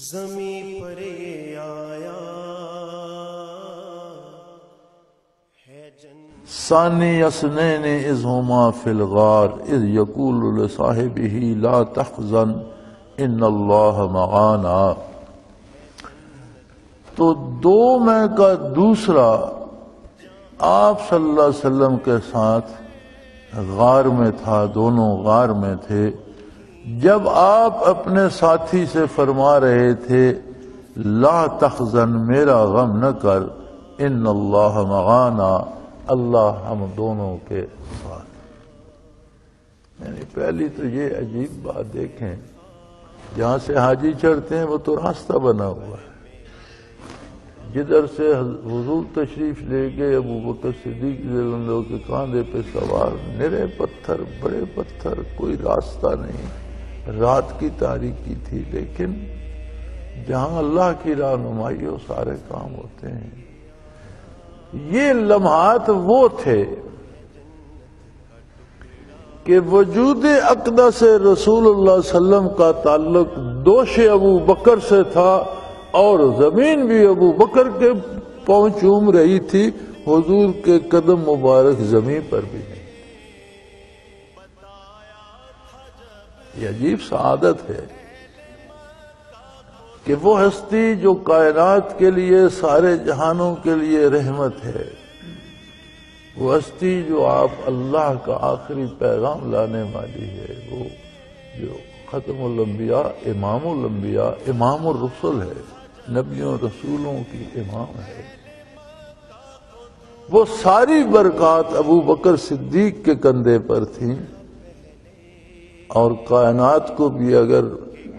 زمیں پر آیا ہے ثانی اثنین اذ ہما فی الغار اذ یقول لصاحبہ لا تحزن ان اللہ معانا۔ تو دو میں کا دوسرا آپ صلی اللہ علیہ وسلم کے ساتھ غار میں تھا، دونوں غار میں تھے، جب آپ اپنے ساتھی سے فرما رہے تھے لا تحزن، میرا غم نہ کر، ان اللہ معانا، اللہ ہم دونوں کے ساتھ۔ یعنی پہلی تو یہ عجیب بات دیکھیں، جہاں سے حاجی چڑھتے ہیں وہ تو راستہ بنا ہوا ہے، جدھر سے حضور تشریف لے گئے ابو بکر صدیق رضی اللہ عنہ کے کاندھے پہ سوار، نرے پتھر، بڑے پتھر، کوئی راستہ نہیں، رات کی تاریکی تھی، لیکن جہاں اللہ کی رہنمائی ہو سارے کام ہوتے ہیں۔ یہ لمحات وہ تھے کہ وجود اقدس سے رسول اللہ صلی اللہ علیہ وسلم کا تعلق دوش ابو بکر سے تھا، اور زمین بھی ابو بکر کے پاؤں چوم رہی تھی، حضور کے قدم مبارک زمین پر بھی نہیں۔ یہ عجیب سعادت ہے کہ وہ ہستی جو کائنات کے لیے، سارے جہانوں کے لیے رحمت ہے، وہ ہستی جو آپ اللہ کا آخری پیغام لانے والی ہے، وہ جو ختم الانبیاء، امام الانبیاء، امام الرسل ہے، نبیوں رسولوں کی امام ہے، وہ ساری برکات ابو بکر صدیق کے کندھے پر تھیں، اور کائنات کو بھی اگر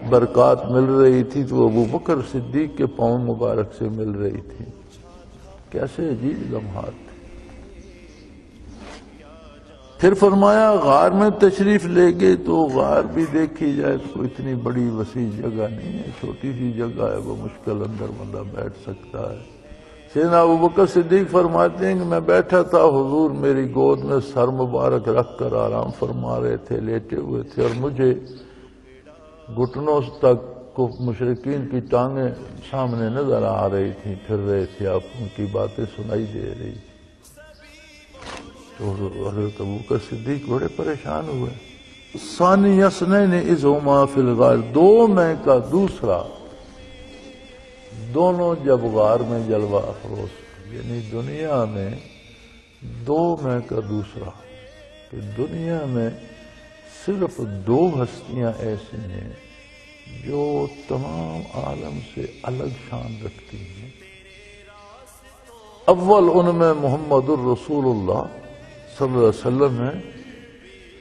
برکات مل رہی تھی تو ابو بکر صدیق کے پاؤں مبارک سے مل رہی تھی۔ کیسے عجیب لمحات تھے۔ پھر فرمایا غار میں تشریف لے گئے، تو غار بھی دیکھی جائے تو اتنی بڑی وسیع جگہ نہیں ہے، چھوٹی سی جگہ ہے، وہ مشکل اندر بندہ بیٹھ سکتا ہے۔ سیدنا ابو بکر صدیق فرماتے ہیں کہ میں بیٹھا تھا، حضور میری گود میں سر مبارک رکھ کر آرام فرما رہے تھے، لیٹے ہوئے تھے، اور مجھے گھٹنوں تک کو مشرکین کی ٹانگیں سامنے نظر آ رہی تھیں، پھر رہے تھے، آپ ان کی باتیں سنائی دے رہی تھی۔ تو حضرت ابو بکر صدیق بڑے پریشان ہوئے۔ ثانی اثنین اذ ہما فی الغار، دو میں کا دوسرا، دونوں جب غار میں جلوہ افروز، یعنی دنیا میں دو میں کا دوسرا، کہ دنیا میں صرف دو ہستیاں ایسی ہیں جو تمام عالم سے الگ شان رکھتی ہیں۔ اول ان میں محمد الرسول اللہ صلی اللہ علیہ وسلم ہے،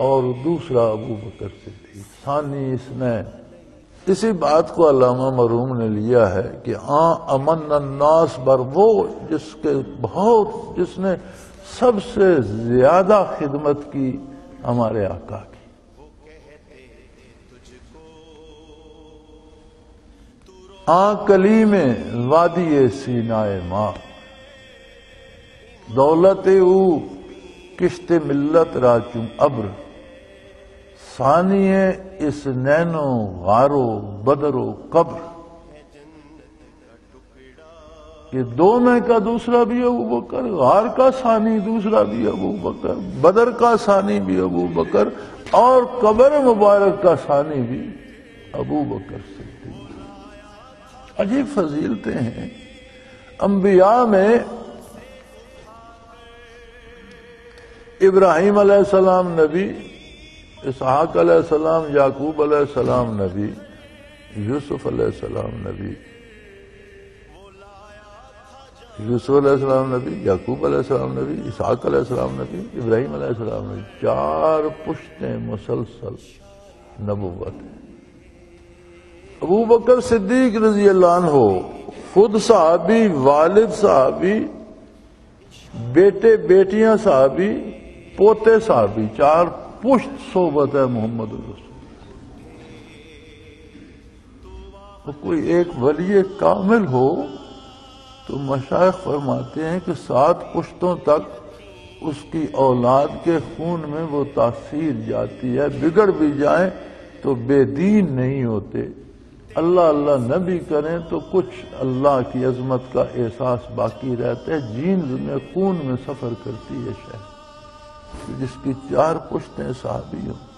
اور دوسرا ابو بکر صدیق۔ ثانی اثنین، اسی بات کو علامہ مرحوم نے لیا ہے کہ امن الناس بر، وہ جس نے سب سے زیادہ خدمت کی ہمارے آقا کی۔ کلیم وادی سینائے ماں، دولت او کشت ملت راچوں ابر، ثانی اس نینو غارو بدرو قبر۔ یہ دو میں کا دوسرا بھی ابو بکر، غار کا ثانی دوسرا بھی ابو بکر، بدر کا ثانی بھی ابو بکر، اور قبر مبارک کا ثانی بھی ابو بکر صدیق۔ عجیب فضیلتیں ہیں انبیاء میں۔ ابراہیم علیہ السلام نبی، اسحاق علیہ السلام، یعقوب علیہ السلام نبی، یوسف علیہ السلام نبی، یوسف علیہ السلام نبی، یعقوب علیہ السلام نبی، اسحاق علیہ السلام نبی، ابراہیم علیہ السلام نبی، چار پشتیں مسلسل نبوت ہے۔ ابو بکر صدیق رضی اللہ عنہ خود صحابی، والد صحابی، بیٹے بیٹیاں صحابی، پوتے صحابی، چار پشت صحبت ہے محمد الرسول۔ کوئی ایک ولی کامل ہو تو مشائخ فرماتے ہیں کہ 7 پشتوں تک اس کی اولاد کے خون میں وہ تاثیر جاتی ہے، بگڑ بھی جائیں تو بے دین نہیں ہوتے، اللہ اللہ نہ بھی کریں تو کچھ اللہ کی عظمت کا احساس باقی رہتا ہے. جینز میں خون میں سفر کرتی ہے شے جس کی 4 پشتیں صحابی ہوں.